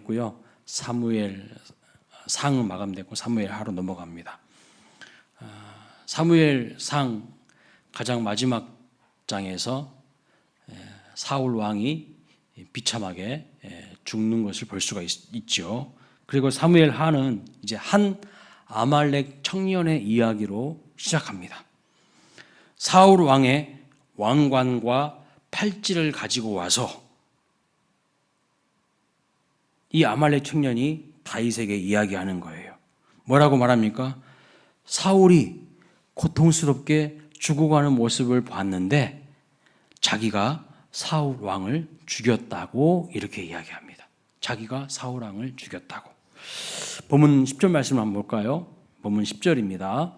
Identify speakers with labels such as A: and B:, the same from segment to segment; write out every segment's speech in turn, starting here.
A: 마감됐고요. 사무엘 상은 마감됐고 사무엘 하로 넘어갑니다. 사무엘 상 가장 마지막 장에서 사울 왕이 비참하게 죽는 것을 볼 수가 있죠. 그리고 사무엘 하는 이제 한 아말렉 청년의 이야기로 시작합니다. 사울 왕의 왕관과 팔찌를 가지고 와서 이 아말렉 청년이 다윗에게 이야기하는 거예요. 뭐라고 말합니까? 사울이 고통스럽게 죽어가는 모습을 봤는데 자기가 사울 왕을 죽였다고 이렇게 이야기합니다. 자기가 사울 왕을 죽였다고. 본문 10절 말씀 한번 볼까요? 본문 10절입니다.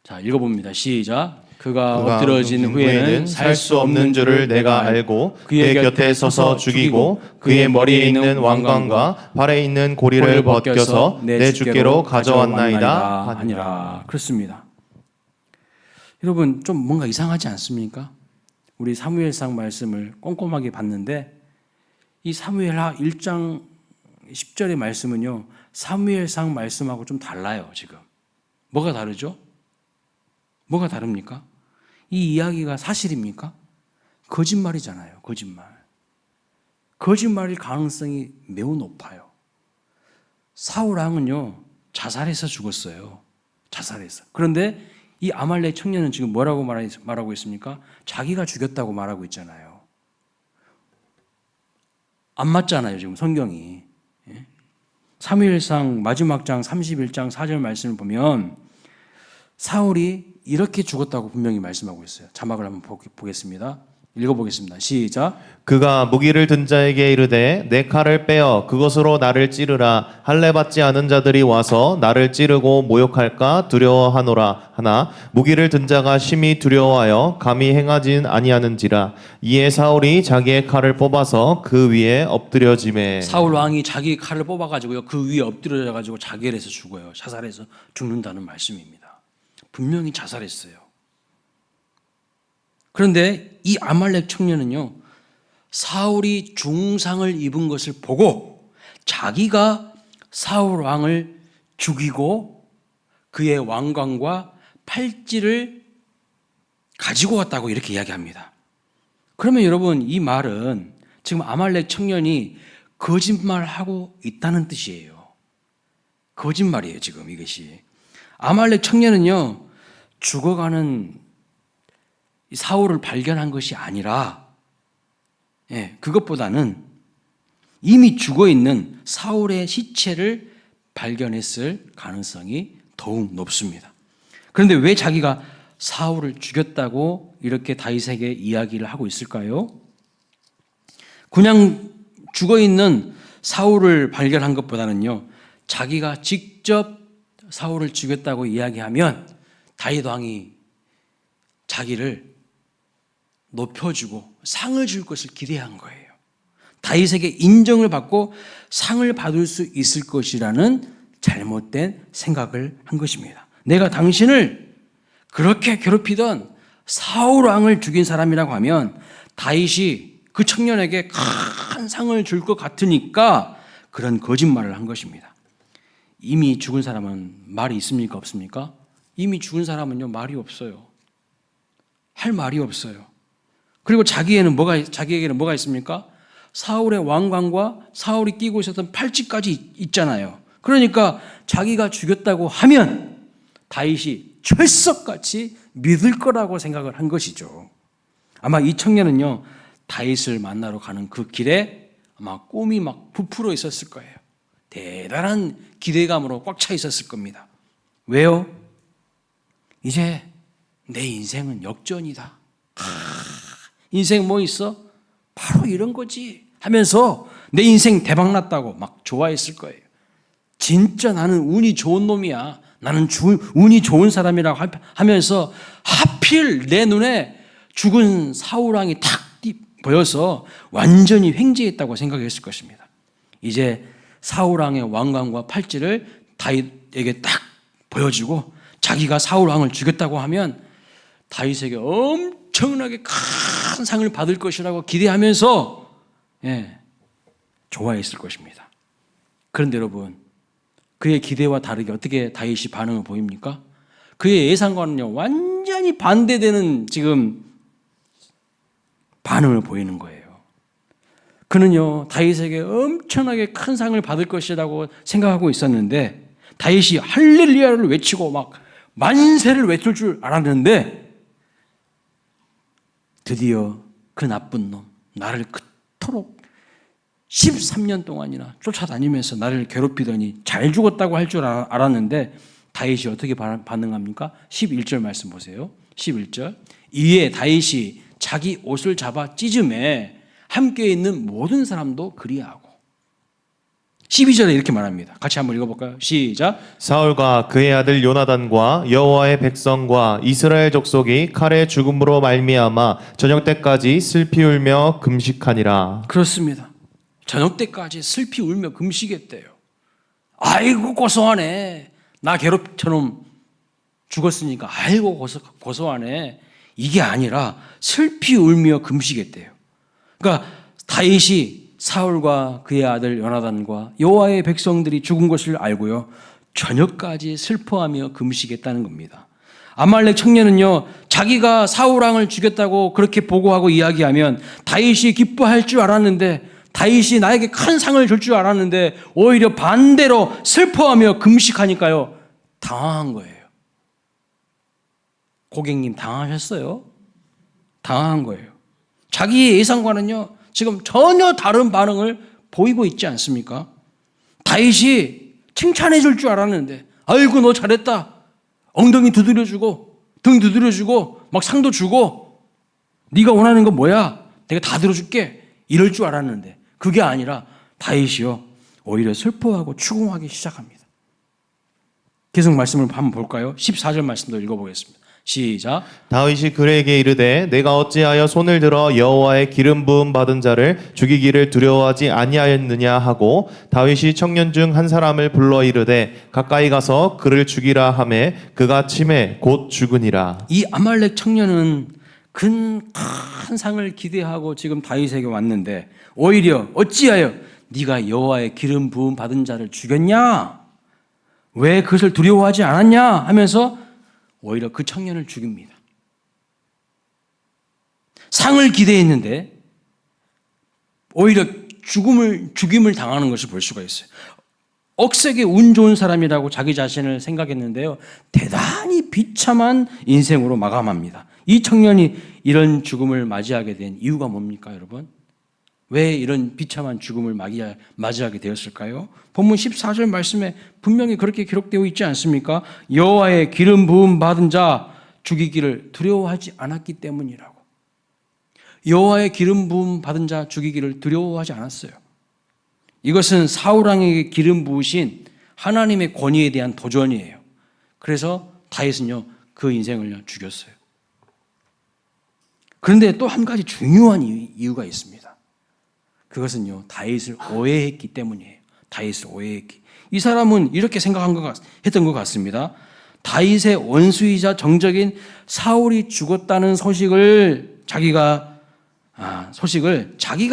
A: 자, 읽어봅니다. 시작. 그가 엎드러진 후에는
B: 살 수 없는 줄을 내가 알고 그의 곁에 서서 죽이고 그의 머리에 있는 왕관과 발에 있는 고리를 벗겨서 내 주께로 가져왔나이다 하니라.
A: 그렇습니다. 여러분 좀 뭔가 이상하지 않습니까? 우리 사무엘상 말씀을 꼼꼼하게 봤는데 이 사무엘하 1장 10절의 말씀은요, 사무엘상 말씀하고 좀 달라요. 지금 뭐가 다르죠? 뭐가 다릅니까? 이 이야기가 사실입니까? 거짓말이잖아요. 거짓말일 가능성이 매우 높아요. 사울 왕은요 자살해서 죽었어요. 자살해서. 그런데 이 아말렉 청년은 지금 뭐라고 말하고 있습니까? 자기가 죽였다고 말하고 있잖아요. 안 맞잖아요. 지금 성경이. 사무엘상 마지막 장 31장 4절 말씀을 보면 사울이 이렇게 죽었다고 분명히 말씀하고 있어요. 자막을 한번 보겠습니다. 읽어보겠습니다. 시작.
B: 그가 무기를 든 자에게 이르되 내 칼을 빼어 그것으로 나를 찌르라. 할례 받지 않은 자들이 와서 나를 찌르고 모욕할까 두려워하노라 하나 무기를 든 자가 심히 두려워하여 감히 행하진 아니하는지라. 이에 사울이 자기의 칼을 뽑아서 그 위에 엎드려지매.
A: 사울 왕이 자기 칼을 뽑아가지고요 그 위에 엎드려가지고 자결해서 죽어요. 자살해서 죽는다는 말씀입니다. 분명히 자살했어요. 그런데 이 아말렉 청년은요 사울이 중상을 입은 것을 보고 자기가 사울 왕을 죽이고 그의 왕관과 팔찌를 가지고 왔다고 이렇게 이야기합니다. 그러면 여러분 이 말은 지금 아말렉 청년이 거짓말하고 있다는 뜻이에요. 거짓말이에요. 지금 이것이. 아말렉 청년은요 죽어가는 사울을 발견한 것이 아니라 그것보다는 이미 죽어있는 사울의 시체를 발견했을 가능성이 더욱 높습니다. 그런데 왜 자기가 사울을 죽였다고 이렇게 다윗에게 이야기를 하고 있을까요? 그냥 죽어있는 사울을 발견한 것보다는요 자기가 직접 사울을 죽였다고 이야기하면 다윗 왕이 자기를 높여주고 상을 줄 것을 기대한 거예요. 다윗에게 인정을 받고 상을 받을 수 있을 것이라는 잘못된 생각을 한 것입니다. 내가 당신을 그렇게 괴롭히던 사울 왕을 죽인 사람이라고 하면 다윗이 그 청년에게 큰 상을 줄 것 같으니까 그런 거짓말을 한 것입니다. 이미 죽은 사람은 말이 있습니까? 없습니까? 이미 죽은 사람은요 말이 없어요. 할 말이 없어요. 그리고 자기에게는 뭐가 있습니까? 사울의 왕관과 사울이 끼고 있었던 팔찌까지 있잖아요. 그러니까 자기가 죽였다고 하면 다윗이 철석같이 믿을 거라고 생각을 한 것이죠. 아마 이 청년은요 다윗을 만나러 가는 그 길에 아마 꿈이 막 부풀어 있었을 거예요. 대단한 기대감으로 꽉 차 있었을 겁니다. 왜요? 이제 내 인생은 역전이다. 인생 뭐 있어? 바로 이런 거지 하면서 내 인생 대박났다고 막 좋아했을 거예요. 진짜 나는 운이 좋은 놈이야. 나는 운이 좋은 사람이라고 하면서 하필 내 눈에 죽은 사울왕이 탁 보여서 완전히 횡재했다고 생각했을 것입니다. 이제 사울왕의 왕관과 팔찌를 다윗에게 딱 보여주고 자기가 사울왕을 죽였다고 하면 다윗에게 엄청나게 큰 상을 받을 것이라고 기대하면서 좋아했을 것입니다. 그런데 여러분, 그의 기대와 다르게 어떻게 다윗이 반응을 보입니까? 그의 예상과는요, 완전히 반대되는 지금 반응을 보이는 거예요. 그는요, 다윗에게 엄청나게 큰 상을 받을 것이라고 생각하고 있었는데, 다윗이 할렐루야를 외치고 막 만세를 외칠 줄 알았는데, 드디어 그 나쁜 놈, 나를 그토록 13년 동안이나 쫓아다니면서 나를 괴롭히더니 잘 죽었다고 할 줄 알았는데, 다윗이 어떻게 반응합니까? 11절 말씀 보세요. 11절. 이에 다윗이 자기 옷을 잡아 찢음에 함께 있는 모든 사람도 그리하고. 12절에 이렇게 말합니다. 같이 한번 읽어볼까요? 시작.
B: 사울과 그의 아들 요나단과 여호와의 백성과 이스라엘 족속이 칼의 죽음으로 말미암아 저녁 때까지 슬피 울며 금식하니라.
A: 그렇습니다. 저녁 때까지 슬피 울며 금식했대요. 아이고 고소하네. 나 괴롭처럼 죽었으니까 아이고 고소하네. 이게 아니라 슬피 울며 금식했대요. 그러니까 다윗이 사울과 그의 아들 요나단과 여호와의 백성들이 죽은 것을 알고요, 저녁까지 슬퍼하며 금식했다는 겁니다. 아말렉 청년은요, 자기가 사울 왕을 죽였다고 그렇게 보고하고 이야기하면 다윗이 기뻐할 줄 알았는데, 다윗이 나에게 큰 상을 줄 줄 알았는데 오히려 반대로 슬퍼하며 금식하니까요, 당황한 거예요. 고객님 당하셨어요? 당황한 거예요. 자기의 예상과는요, 지금 전혀 다른 반응을 보이고 있지 않습니까? 다윗이 칭찬해 줄 줄 알았는데, 아이고 너 잘했다. 엉덩이 두드려주고 등 두드려주고 막 상도 주고, 네가 원하는 건 뭐야? 내가 다 들어줄게. 이럴 줄 알았는데 그게 아니라 다윗이요, 오히려 슬퍼하고 추궁하기 시작합니다. 계속 말씀을 한번 볼까요? 14절 말씀도 읽어보겠습니다. 시작.
B: 다윗이 그에게 이르되 내가 어찌하여 손을 들어 여호와의 기름 부음 받은 자를 죽이기를 두려워하지 아니하였느냐 하고, 다윗이 청년 중 한 사람을 불러 이르되 가까이 가서 그를 죽이라 하매 그가 치매 곧 죽으니라.
A: 이 아말렉 청년은 큰 상을 기대하고 지금 다윗에게 왔는데, 오히려 어찌하여 네가 여호와의 기름 부음 받은 자를 죽였냐? 왜 그것을 두려워하지 않았냐? 하면서 오히려 그 청년을 죽입니다. 상을 기대했는데 오히려 죽임을 당하는 것을 볼 수가 있어요. 억세게 운 좋은 사람이라고 자기 자신을 생각했는데요, 대단히 비참한 인생으로 마감합니다. 이 청년이 이런 죽음을 맞이하게 된 이유가 뭡니까, 여러분? 왜 이런 비참한 죽음을 맞이하게 되었을까요? 본문 14절 말씀에 분명히 그렇게 기록되어 있지 않습니까? 여호와의 기름 부음 받은 자 죽이기를 두려워하지 않았기 때문이라고. 여호와의 기름 부음 받은 자 죽이기를 두려워하지 않았어요. 이것은 사울 왕에게 기름 부으신 하나님의 권위에 대한 도전이에요. 그래서 다윗은요, 그 인생을 죽였어요. 그런데 또 한 가지 중요한 이유가 있습니다. 그것은요, 다윗을 오해했기 때문이에요. 다윗을 오해했기. 이 사람은 이렇게 했던 것 같습니다. 다윗의 원수이자 정적인 사울이 죽었다는 소식을 자기가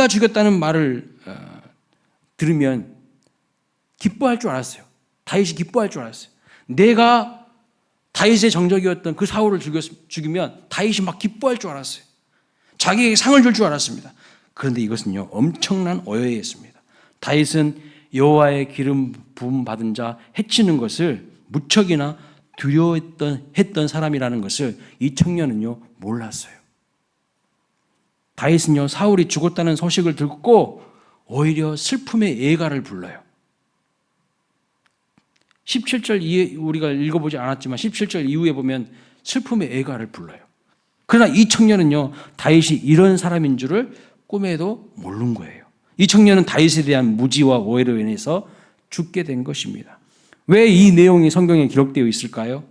A: 죽였다는 말을 들으면 기뻐할 줄 알았어요. 다윗이 기뻐할 줄 알았어요. 내가 다윗의 정적이었던 그 사울을 죽이면 다윗이 막 기뻐할 줄 알았어요. 자기에게 상을 줄 줄 알았습니다. 그런데 이것은요, 엄청난 오해였습니다. 다윗은 여호와의 기름 부음 받은 자 해치는 것을 무척이나 두려워했던 사람이라는 것을 이 청년은요, 몰랐어요. 다윗은요, 사울이 죽었다는 소식을 듣고 오히려 슬픔의 예가를 불러요. 17절 이후에 우리가 읽어보지 않았지만 17절 이후에 보면 슬픔의 예가를 불러요. 그러나 이 청년은요, 다윗이 이런 사람인 줄을 꿈에도 모른 거예요. 이 청년은 다윗에 대한 무지와 오해로 인해서 죽게 된 것입니다. 왜 이 내용이 성경에 기록되어 있을까요?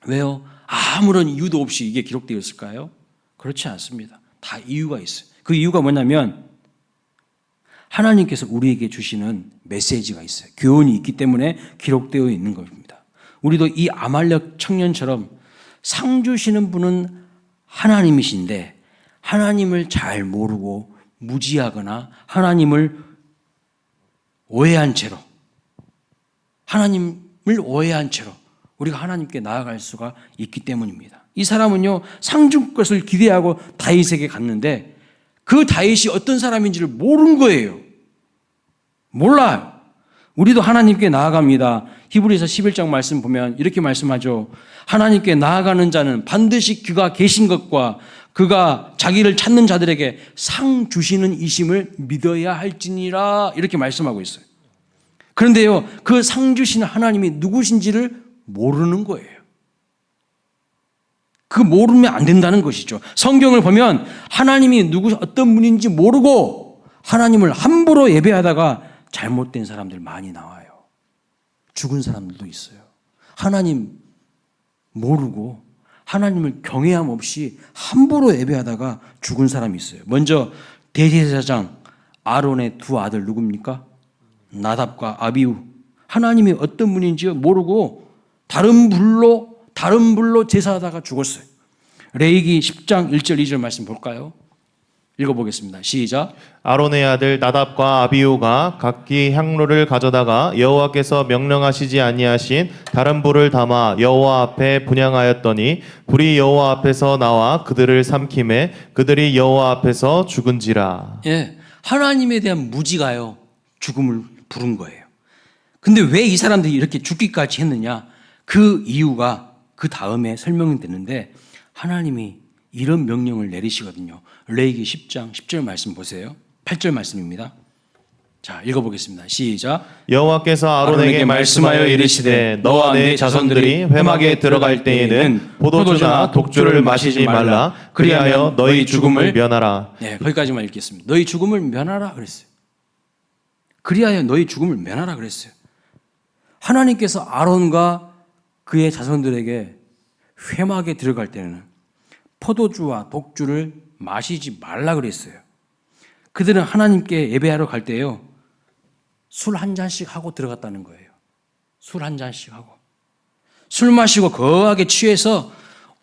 A: 왜요? 아무런 이유도 없이 이게 기록되어 있을까요? 그렇지 않습니다. 다 이유가 있어요. 그 이유가 뭐냐면 하나님께서 우리에게 주시는 메시지가 있어요. 교훈이 있기 때문에 기록되어 있는 겁니다. 우리도 이 아말렉 청년처럼 상 주시는 분은 하나님이신데 하나님을 잘 모르고 무지하거나 하나님을 오해한 채로, 하나님을 오해한 채로 우리가 하나님께 나아갈 수가 있기 때문입니다. 이 사람은요, 상중 것을 기대하고 다윗에게 갔는데 그 다윗이 어떤 사람인지를 모르는 거예요. 몰라요. 우리도 하나님께 나아갑니다. 히브리서 11장 말씀 보면 이렇게 말씀하죠. 하나님께 나아가는 자는 반드시 그가 계신 것과 그가 자기를 찾는 자들에게 상 주시는 이심을 믿어야 할지니라, 이렇게 말씀하고 있어요. 그런데요, 그 상 주시는 하나님이 누구신지를 모르는 거예요. 그 모르면 안 된다는 것이죠. 성경을 보면 하나님이 어떤 분인지 모르고 하나님을 함부로 예배하다가 잘못된 사람들 많이 나와요. 죽은 사람들도 있어요. 하나님 모르고 하나님을 경외함 없이 함부로 예배하다가 죽은 사람이 있어요. 먼저 대제사장 아론의 두 아들 누굽니까? 나답과 아비후. 하나님이 어떤 분인지 모르고 다른 불로 제사하다가 죽었어요. 레위기 10장 1절 2절 말씀 볼까요? 읽어보겠습니다. 시작.
B: 아론의 아들 나답과 아비후가 각기 향로를 가져다가 여호와께서 명령하시지 아니하신 다른 불을 담아 여호와 앞에 분향하였더니 불이 여호와 앞에서 나와 그들을 삼킴에 그들이 여호와 앞에서 죽은지라.
A: 예, 하나님에 대한 무지가요, 죽음을 부른 거예요. 근데 왜 이 사람들이 이렇게 죽기까지 했느냐? 그 이유가 그 다음에 설명이 되는데 하나님이 이런 명령을 내리시거든요. 레위기 10장 10절 말씀 보세요. 8절 말씀입니다. 자, 읽어보겠습니다. 시작.
B: 여호와께서 아론에게 말씀하여 이르시되 너와 내 자손들이 회막에 들어갈 때에는 포도주나 독주를 마시지 말라. 그리하여 너희 죽음을 면하라.
A: 네, 거기까지만 읽겠습니다. 너희 죽음을 면하라 그랬어요. 그리하여 너희 죽음을 면하라 그랬어요. 하나님께서 아론과 그의 자손들에게 회막에 들어갈 때는 포도주와 독주를 마시지 말라 그랬어요. 그들은 하나님께 예배하러 갈 때요, 술 한 잔씩 하고 들어갔다는 거예요. 술 한 잔씩 하고. 술 마시고 거하게 취해서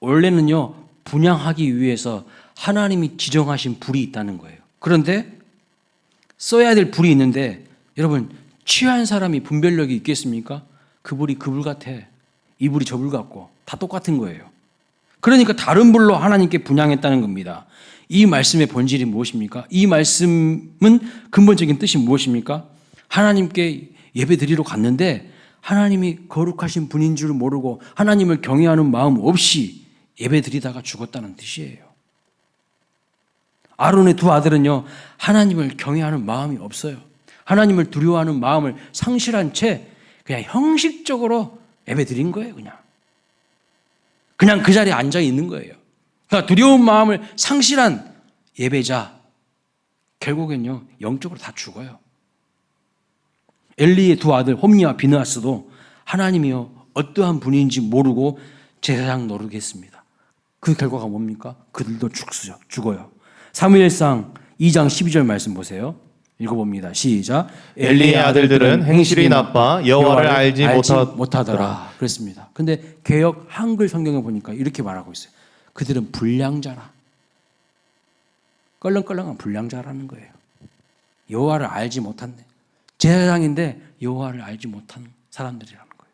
A: 원래는요, 분향하기 위해서 하나님이 지정하신 불이 있다는 거예요. 그런데 써야 될 불이 있는데 여러분, 취한 사람이 분별력이 있겠습니까? 그 불이 그 불 같아. 이 불이 저 불 같고 다 똑같은 거예요. 그러니까 다른 불로 하나님께 분향했다는 겁니다. 이 말씀의 본질이 무엇입니까? 이 말씀은 근본적인 뜻이 무엇입니까? 하나님께 예배 드리러 갔는데 하나님이 거룩하신 분인 줄 모르고 하나님을 경외하는 마음 없이 예배 드리다가 죽었다는 뜻이에요. 아론의 두 아들은요, 하나님을 경외하는 마음이 없어요. 하나님을 두려워하는 마음을 상실한 채 그냥 형식적으로 예배 드린 거예요. 그냥 그 자리에 앉아 있는 거예요. 그러니까 두려운 마음을 상실한 예배자, 결국엔요, 영적으로 다 죽어요. 엘리의 두 아들 홈니와 비느하스도 하나님이요, 어떠한 분인지 모르고 제사장 노릇했습니다. 그 결과가 뭡니까? 그들도 죽어요. 사무엘상 2장 12절 말씀 보세요. 읽어봅니다. 시작.
B: 엘리의 아들들은 행실이 나빠 여호와를 알지
A: 못하더라. 그랬습니다. 근데 개역 한글 성경에 보니까 이렇게 말하고 있어요. 그들은 불량자라. 껄렁껄렁한 불량자라는 거예요. 여호와를 알지 못한네. 제사장인데 여호와를 알지 못한 사람들이라는 거예요.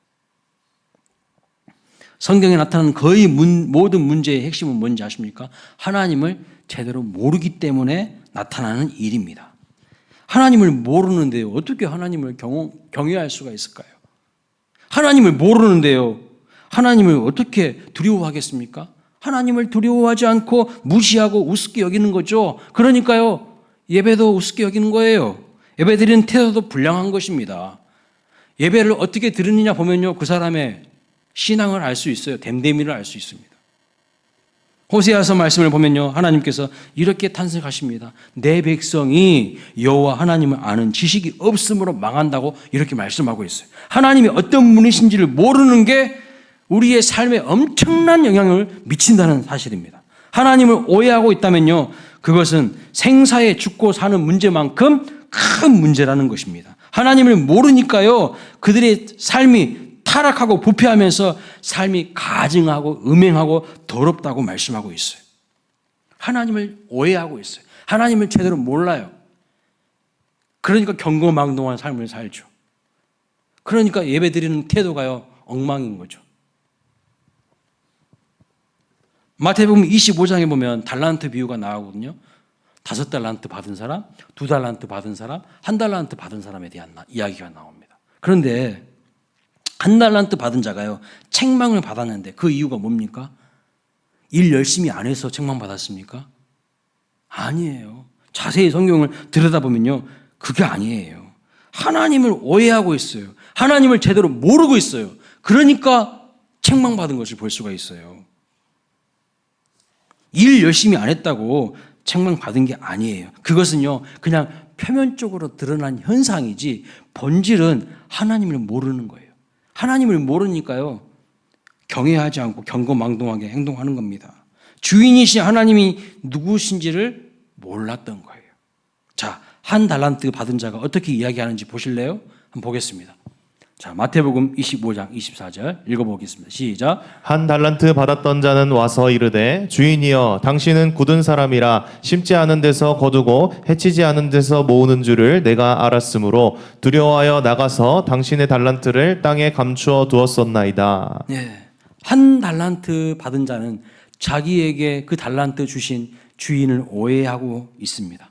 A: 성경에 나타나는 거의 모든 문제의 핵심은 뭔지 아십니까? 하나님을 제대로 모르기 때문에 나타나는 일입니다. 하나님을 모르는데요, 어떻게 하나님을 경외할 수가 있을까요? 하나님을 모르는데요, 하나님을 어떻게 두려워하겠습니까? 하나님을 두려워하지 않고 무시하고 우습게 여기는 거죠. 그러니까요, 예배도 우습게 여기는 거예요. 예배 드리는 태도도 불량한 것입니다. 예배를 어떻게 드리느냐 보면요, 그 사람의 신앙을 알 수 있어요. 됨됨이를 알 수 있습니다. 호세아서 말씀을 보면요, 하나님께서 이렇게 탄식하십니다. 내 백성이 여호와 하나님을 아는 지식이 없으므로 망한다고 이렇게 말씀하고 있어요. 하나님이 어떤 분이신지를 모르는 게 우리의 삶에 엄청난 영향을 미친다는 사실입니다. 하나님을 오해하고 있다면요, 그것은 생사에 죽고 사는 문제만큼 큰 문제라는 것입니다. 하나님을 모르니까요, 그들의 삶이 타락하고 부패하면서 삶이 가증하고 음행하고 더럽다고 말씀하고 있어요. 하나님을 오해하고 있어요. 하나님을 제대로 몰라요. 그러니까 경거망동한 삶을 살죠. 그러니까 예배드리는 태도가요 엉망인 거죠. 마태복음 25장에 보면 달란트 비유가 나오거든요. 5달란트 받은 사람, 2달란트 받은 사람, 1달란트 받은 사람에 대한 이야기가 나옵니다. 그런데 1달란트 받은 자가요 책망을 받았는데 그 이유가 뭡니까? 일 열심히 안 해서 책망 받았습니까? 아니에요. 자세히 성경을 들여다보면요 그게 아니에요. 하나님을 오해하고 있어요. 하나님을 제대로 모르고 있어요. 그러니까 책망받은 것을 볼 수가 있어요. 일 열심히 안 했다고 책망받은 게 아니에요. 그것은요 그냥 표면적으로 드러난 현상이지 본질은 하나님을 모르는 거예요. 하나님을 모르니까요 경외하지 않고 경거망동하게 행동하는 겁니다. 주인이신 하나님이 누구신지를 몰랐던 거예요. 자, 1달란트 받은 자가 어떻게 이야기하는지 보실래요? 한번 보겠습니다. 자, 마태복음 25장 24절 읽어보겠습니다. 시작.
B: 1달란트 받았던 자는 와서 이르되 주인이여 당신은 굳은 사람이라 심지 않은 데서 거두고 해치지 않은 데서 모으는 줄을 내가 알았으므로 두려워하여 나가서 당신의 달란트를 땅에 감추어 두었었나이다.
A: 네. 1달란트 받은 자는 자기에게 그 달란트 주신 주인을 오해하고 있습니다.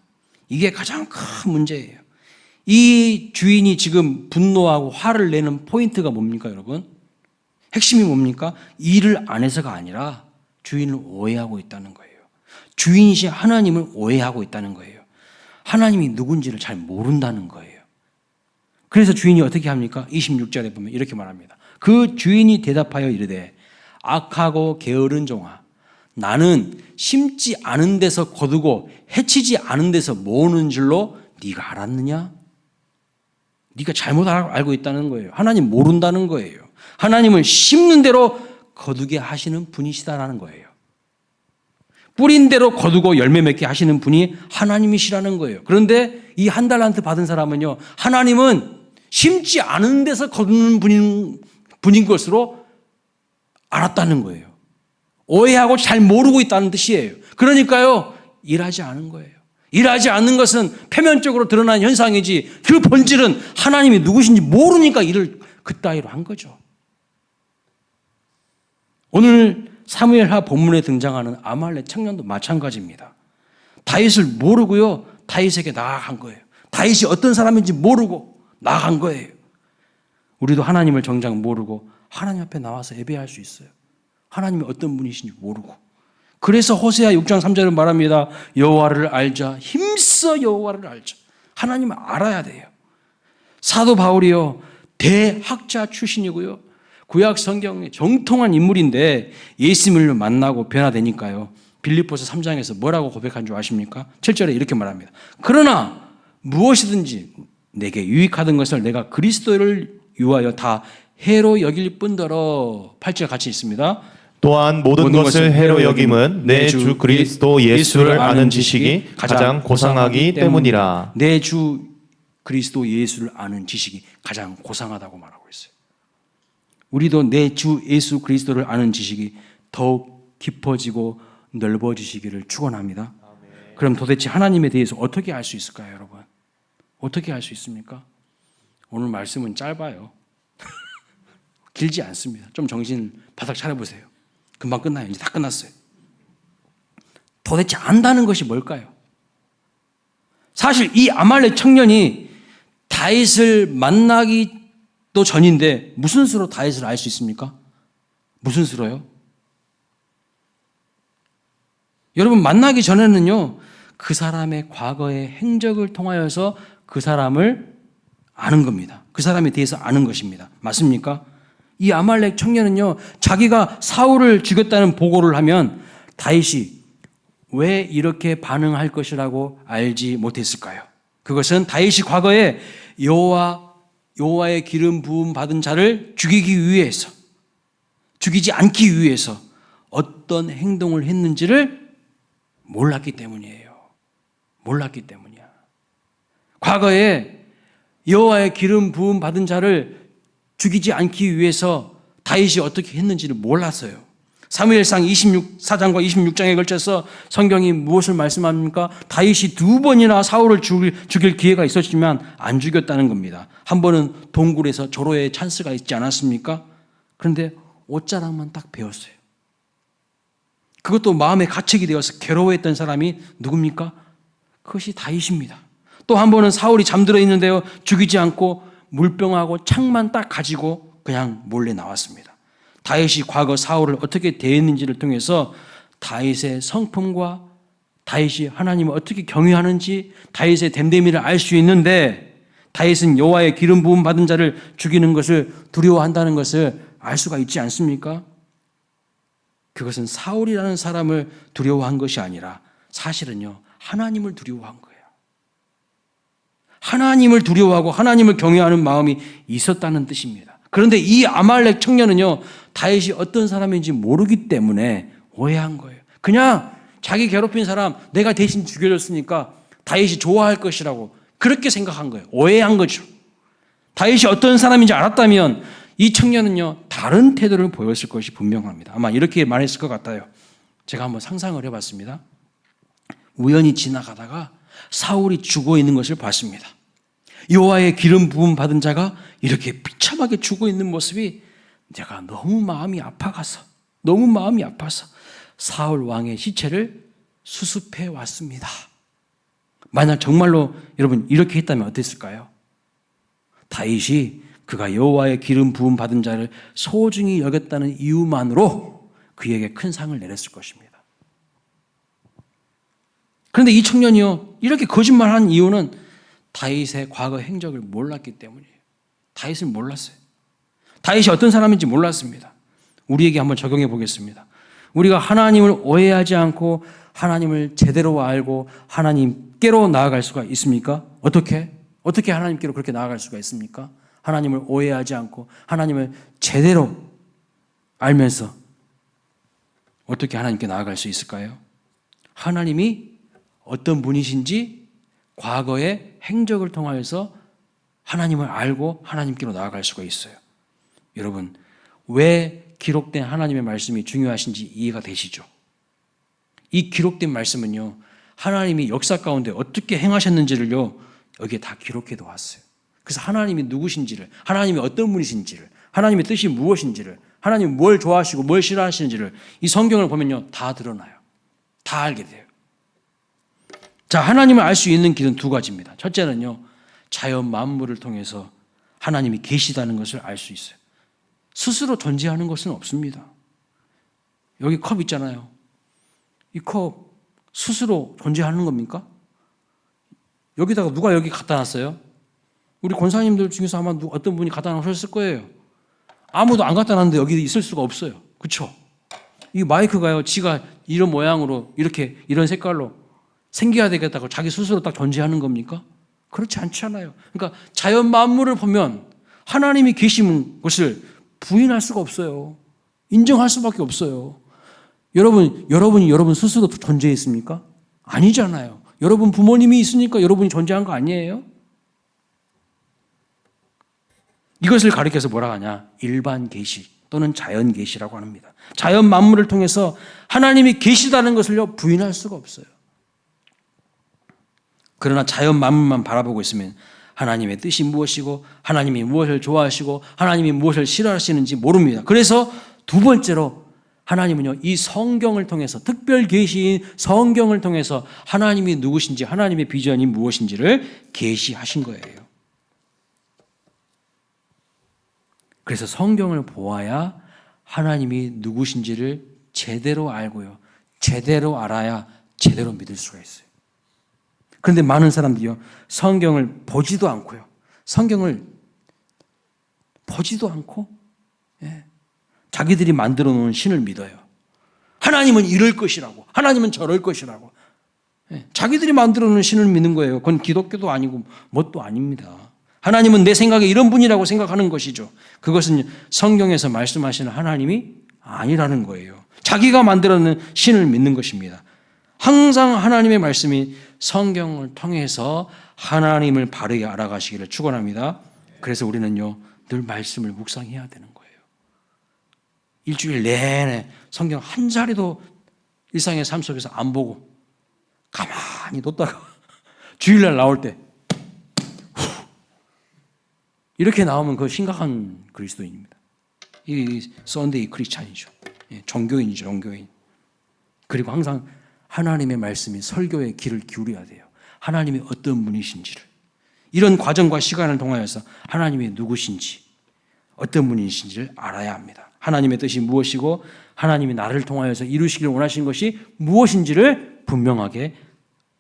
A: 이게 가장 큰 문제예요. 이 주인이 지금 분노하고 화를 내는 포인트가 뭡니까, 여러분? 핵심이 뭡니까? 일을 안 해서가 아니라 주인을 오해하고 있다는 거예요. 주인이신 하나님을 오해하고 있다는 거예요. 하나님이 누군지를 잘 모른다는 거예요. 그래서 주인이 어떻게 합니까? 26절에 보면 이렇게 말합니다. 그 주인이 대답하여 이르되 악하고 게으른 종아, 나는 심지 않은 데서 거두고 해치지 않은 데서 모으는 줄로 네가 알았느냐? 네가 잘못 알고 있다는 거예요. 하나님 모른다는 거예요. 하나님을 심는 대로 거두게 하시는 분이시다라는 거예요. 뿌린 대로 거두고 열매 맺게 하시는 분이 하나님이시라는 거예요. 그런데 이 1달란트 받은 사람은요, 하나님은 심지 않은 데서 거두는 분인 것으로 알았다는 거예요. 오해하고 잘 모르고 있다는 뜻이에요. 그러니까요, 일하지 않은 거예요. 일하지 않는 것은 표면적으로 드러난 현상이지 그 본질은 하나님이 누구신지 모르니까 일을 그따위로 한 거죠. 오늘 사무엘하 본문에 등장하는 아말렉 청년도 마찬가지입니다. 다윗을 모르고요, 다윗에게 나아간 거예요. 다윗이 어떤 사람인지 모르고 나아간 거예요. 우리도 하나님을 정작 모르고 하나님 앞에 나와서 예배할 수 있어요. 하나님이 어떤 분이신지 모르고. 그래서 호세아 6장 3절은 말합니다. 여호와를 알자. 힘써 여호와를 알자. 하나님을 알아야 돼요. 사도 바울이요, 대학자 출신이고요, 구약 성경의 정통한 인물인데 예수님을 만나고 변화되니까요, 빌립보서 3장에서 뭐라고 고백한 줄 아십니까? 7절에 이렇게 말합니다. 그러나 무엇이든지 내게 유익하던 것을 내가 그리스도를 위하여 다 해로 여길 뿐더러 8절 같이 있습니다.
B: 또한 모든 것을 해로 여김은 내 주 그리스도 예수를 아는 지식이 가장 고상하기 때문이라.
A: 내 주 그리스도 예수를 아는 지식이 가장 고상하다고 말하고 있어요. 우리도 내 주 예수 그리스도를 아는 지식이 더욱 깊어지고 넓어지시기를 축원합니다. 그럼 도대체 하나님에 대해서 어떻게 알 수 있을까요, 여러분? 어떻게 알 수 있습니까? 오늘 말씀은 짧아요. 길지 않습니다. 좀 정신 바닥 차려보세요. 금방 끝나요. 이제 다 끝났어요. 도대체 안다는 것이 뭘까요? 사실 이 아말렉 청년이 다윗을 만나기도 전인데 무슨 수로 다윗을 알 수 있습니까? 무슨 수로요? 여러분, 만나기 전에는요, 그 사람의 과거의 행적을 통하여서 그 사람을 아는 겁니다. 그 사람에 대해서 아는 것입니다. 맞습니까? 이 아말렉 청년은요, 자기가 사울을 죽였다는 보고를 하면 다윗이 왜 이렇게 반응할 것이라고 알지 못했을까요? 그것은 다윗이 과거에 여호와의 기름 부음 받은 자를 죽이지 않기 위해서 어떤 행동을 했는지를 몰랐기 때문이에요. 몰랐기 때문이야. 과거에 여호와의 기름 부음 받은 자를 죽이지 않기 위해서 다윗이 어떻게 했는지를 몰랐어요. 사무엘상 26사장과 26장에 걸쳐서 성경이 무엇을 말씀합니까? 다윗이 두 번이나 사울을 죽일 기회가 있었지만 안 죽였다는 겁니다. 한 번은 동굴에서 절호의 찬스가 있지 않았습니까? 그런데 옷자락만 딱 베었어요. 그것도 마음에 가책이 되어서 괴로워했던 사람이 누굽니까? 그것이 다윗입니다. 또 한 번은 사울이 잠들어 있는데요, 죽이지 않고 물병하고 창만 딱 가지고 그냥 몰래 나왔습니다. 다윗이 과거 사울을 어떻게 대했는지를 통해서 다윗의 성품과 다윗이 하나님을 어떻게 경외하는지 다윗의 됨됨이를 알 수 있는데, 다윗은 여호와의 기름 부음 받은 자를 죽이는 것을 두려워한다는 것을 알 수가 있지 않습니까? 그것은 사울이라는 사람을 두려워한 것이 아니라 사실은요, 하나님을 두려워한 거예요. 하나님을 두려워하고 하나님을 경외하는 마음이 있었다는 뜻입니다. 그런데 이 아말렉 청년은요, 다윗이 어떤 사람인지 모르기 때문에 오해한 거예요. 그냥 자기 괴롭힌 사람 내가 대신 죽여줬으니까 다윗이 좋아할 것이라고 그렇게 생각한 거예요. 오해한 거죠. 다윗이 어떤 사람인지 알았다면 이 청년은요, 다른 태도를 보였을 것이 분명합니다. 아마 이렇게 말했을 것 같아요. 제가 한번 상상을 해봤습니다. 우연히 지나가다가 사울이 죽어 있는 것을 봤습니다. 여호와의 기름 부음 받은 자가 이렇게 비참하게 죽어 있는 모습이 내가 너무 마음이 아파서 사울 왕의 시체를 수습해 왔습니다. 만약 정말로 여러분 이렇게 했다면 어땠을까요? 다윗이 그가 여호와의 기름 부음 받은 자를 소중히 여겼다는 이유만으로 그에게 큰 상을 내렸을 것입니다. 그런데 이 청년이요, 이렇게 거짓말한 이유는 다윗의 과거 행적을 몰랐기 때문이에요. 다윗을 몰랐어요. 다윗이 어떤 사람인지 몰랐습니다. 우리에게 한번 적용해 보겠습니다. 우리가 하나님을 오해하지 않고 하나님을 제대로 알고 하나님께로 나아갈 수가 있습니까? 어떻게 하나님께로 그렇게 나아갈 수가 있습니까? 하나님을 오해하지 않고 하나님을 제대로 알면서 어떻게 하나님께 나아갈 수 있을까요? 하나님이 어떤 분이신지 과거의 행적을 통하여서 하나님을 알고 하나님께로 나아갈 수가 있어요. 여러분, 왜 기록된 하나님의 말씀이 중요하신지 이해가 되시죠? 이 기록된 말씀은요, 하나님이 역사 가운데 어떻게 행하셨는지를요, 여기에 다 기록해 놓았어요. 그래서 하나님이 누구신지를, 하나님이 어떤 분이신지를, 하나님의 뜻이 무엇인지를, 하나님이 뭘 좋아하시고 뭘 싫어하시는지를 이 성경을 보면요, 다 드러나요. 다 알게 돼요. 자, 하나님을 알 수 있는 길은 두 가지입니다. 첫째는요, 자연 만물을 통해서 하나님이 계시다는 것을 알 수 있어요. 스스로 존재하는 것은 없습니다. 여기 컵 있잖아요. 이 컵 스스로 존재하는 겁니까? 여기다가 누가 여기 갖다 놨어요? 우리 권사님들 중에서 아마 어떤 분이 갖다 놓으셨을 거예요. 아무도 안 갖다 놨는데 여기 있을 수가 없어요. 그렇죠? 이 마이크가요, 지가 이런 모양으로 이렇게 이런 색깔로 생겨야 되겠다고 자기 스스로 딱 존재하는 겁니까? 그렇지 않잖아요. 그러니까 자연 만물을 보면 하나님이 계신 것을 부인할 수가 없어요. 인정할 수밖에 없어요. 여러분이 여러분 스스로 존재했습니까? 아니잖아요. 여러분 부모님이 있으니까 여러분이 존재한 거 아니에요? 이것을 가리켜서 뭐라 하냐? 일반 계시 또는 자연 계시라고 합니다. 자연 만물을 통해서 하나님이 계시다는 것을요, 부인할 수가 없어요. 그러나 자연 만물만 바라보고 있으면 하나님의 뜻이 무엇이고 하나님이 무엇을 좋아하시고 하나님이 무엇을 싫어하시는지 모릅니다. 그래서 두 번째로 하나님은요, 이 성경을 통해서, 특별 계시인 성경을 통해서 하나님이 누구신지, 하나님의 비전이 무엇인지를 계시하신 거예요. 그래서 성경을 보아야 하나님이 누구신지를 제대로 알고요, 제대로 알아야 제대로 믿을 수가 있어요. 그런데 많은 사람들이요, 성경을 보지도 않고요, 성경을 보지도 않고, 자기들이 만들어 놓은 신을 믿어요. 하나님은 이럴 것이라고, 하나님은 저럴 것이라고. 자기들이 만들어 놓은 신을 믿는 거예요. 그건 기독교도 아니고 뭣도 아닙니다. 하나님은 내 생각에 이런 분이라고 생각하는 것이죠. 그것은 성경에서 말씀하시는 하나님이 아니라는 거예요. 자기가 만들어 놓은 신을 믿는 것입니다. 항상 하나님의 말씀이 성경을 통해서 하나님을 바르게 알아가시기를 축원합니다. 그래서 우리는요, 늘 말씀을 묵상해야 되는 거예요. 일주일 내내 성경 한 자리도 일상의 삶 속에서 안 보고 가만히 뒀다가 주일날 나올 때 이렇게 나오면 그거 심각한 그리스도인입니다. 이 썬데이 크리스찬이죠. 종교인이죠, 종교인. 그리고 항상 하나님의 말씀이 설교에 귀를 기울여야 돼요. 하나님이 어떤 분이신지를. 이런 과정과 시간을 통하여서 하나님이 누구신지, 어떤 분이신지를 알아야 합니다. 하나님의 뜻이 무엇이고 하나님이 나를 통하여서 이루시기를 원하시는 것이 무엇인지를 분명하게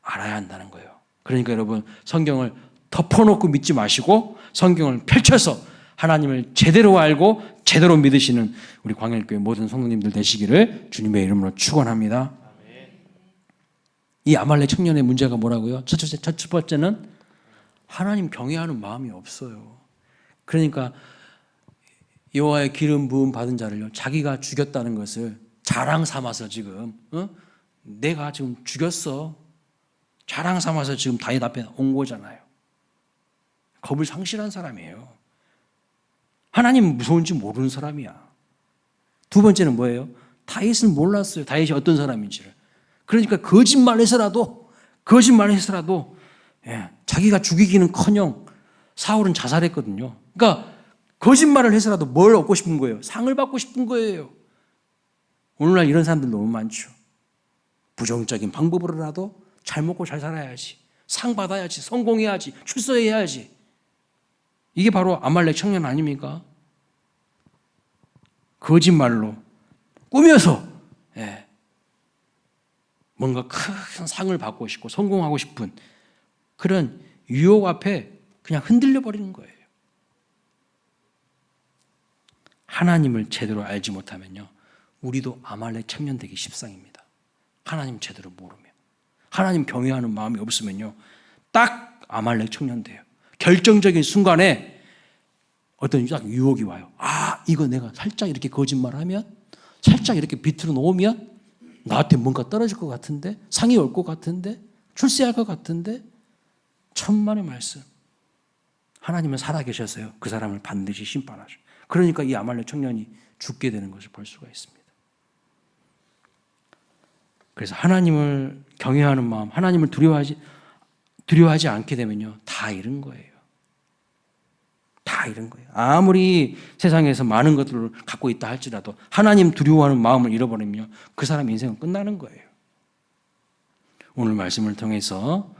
A: 알아야 한다는 거예요. 그러니까 여러분, 성경을 덮어놓고 믿지 마시고 성경을 펼쳐서 하나님을 제대로 알고 제대로 믿으시는 우리 광일교회 모든 성도님들 되시기를 주님의 이름으로 축원합니다. 이 아말렉 청년의 문제가 뭐라고요? 첫 번째는 하나님 경외하는 마음이 없어요. 그러니까 여호와의 기름 부음 받은 자를요, 자기가 죽였다는 것을 자랑 삼아서 지금 내가 지금 죽였어, 자랑 삼아서 지금 다윗 앞에 온 거잖아요. 겁을 상실한 사람이에요. 하나님 무서운지 모르는 사람이야. 두 번째는 뭐예요? 다윗을 몰랐어요. 다윗이 어떤 사람인지를. 그러니까 거짓말해서라도 자기가 죽이기는커녕 사울은 자살했거든요. 그러니까 거짓말을 해서라도 뭘 얻고 싶은 거예요? 상을 받고 싶은 거예요. 오늘날 이런 사람들 너무 많죠. 부정적인 방법으로라도 잘 먹고 잘 살아야지, 상 받아야지, 성공해야지, 출세해야지. 이게 바로 아말렉 청년 아닙니까? 거짓말로 꾸며서 뭔가 큰 상을 받고 싶고 성공하고 싶은 그런 유혹 앞에 그냥 흔들려 버리는 거예요. 하나님을 제대로 알지 못하면요, 우리도 아말렉 청년 되기 십상입니다. 하나님 제대로 모르면, 하나님 경외하는 마음이 없으면요, 딱 아말렉 청년 돼요. 결정적인 순간에 어떤 딱 유혹이 와요. 아, 이거 내가 살짝 이렇게 거짓말하면, 살짝 이렇게 비틀어 놓으면 나한테 뭔가 떨어질 것 같은데, 상이 올 것 같은데, 출세할 것 같은데. 천만의 말씀. 하나님은 살아계셔서요, 그 사람을 반드시 심판하셔. 그러니까 이 아말렉 청년이 죽게 되는 것을 볼 수가 있습니다. 그래서 하나님을 경외하는 마음, 하나님을 두려워하지 않게 되면요, 다 잃은 거예요. 다 잃은 거예요. 아무리 세상에서 많은 것들을 갖고 있다 할지라도 하나님 두려워하는 마음을 잃어버리면 그 사람 인생은 끝나는 거예요. 오늘 말씀을 통해서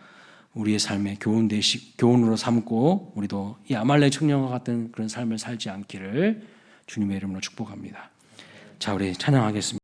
A: 우리의 삶의 교훈으로 삼고 우리도 이 아말렉 청년과 같은 그런 삶을 살지 않기를 주님의 이름으로 축복합니다. 자, 우리 찬양하겠습니다.